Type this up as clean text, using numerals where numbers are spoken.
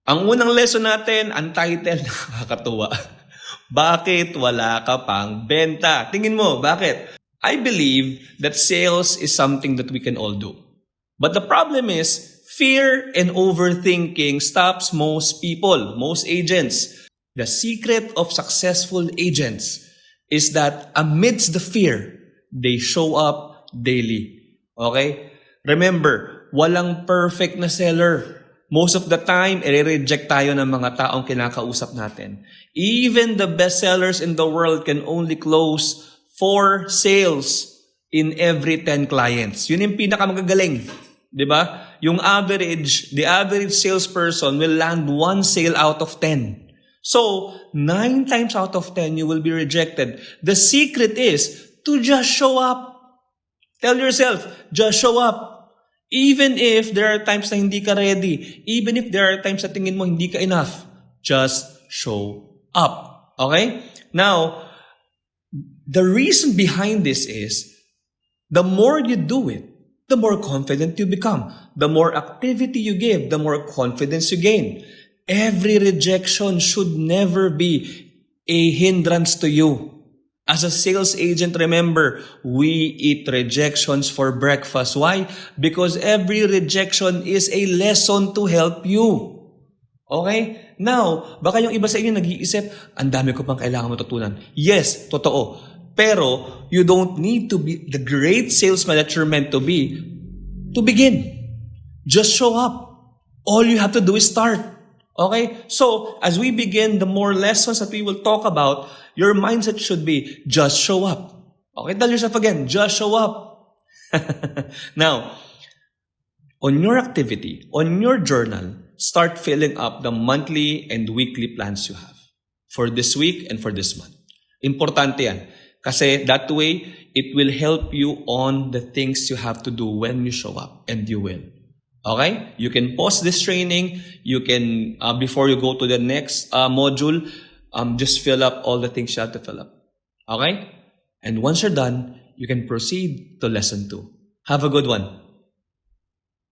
Ang unang lesson natin, ang title, nakakatuwa. Bakit wala ka pang benta? Tingin mo, bakit? I believe that sales is something that we can all do. But the problem is, fear and overthinking stops most people, most agents. The secret of successful agents is that amidst the fear, they show up daily. Okay? Remember, walang perfect na seller. Most of the time, i-reject tayo ng mga taong kinakausap natin. Even the best sellers in the world can only close 4 sales in every 10 clients. Yun yung pinakamagagaling. Diba? Yung the average salesperson will land 1 sale out of 10. So, 9 times out of 10, you will be rejected. The secret is to just show up. Tell yourself, just show up. Even if there are times na hindi ka ready, even if there are times na tingin mo hindi ka enough, just show up. Okay? Now, the reason behind this is, the more you do it, the more confident you become. The more activity you give, the more confidence you gain. Every rejection should never be a hindrance to you. As a sales agent, remember, we eat rejections for breakfast. Why? Because every rejection is a lesson to help you. Okay? Now, baka yung iba sa inyo nag-iisip, ang dami ko pang kailangan matutunan. Yes, totoo. Pero, you don't need to be the great salesman that you're meant to be to begin. Just show up. All you have to do is start. Okay? So, as we begin, the more lessons that we will talk about, your mindset should be, just show up. Okay? Tell yourself again, just show up. Now, on your activity, on your journal, start filling up the monthly and weekly plans you have for this week and for this month. Importante yan. Kasi that way, it will help you on the things you have to do when you show up. And you will. Okay? You can pause this training. You can, before you go to the next module, just fill up all the things you have to fill up. Okay? And once you're done, you can proceed to lesson 2. Have a good one.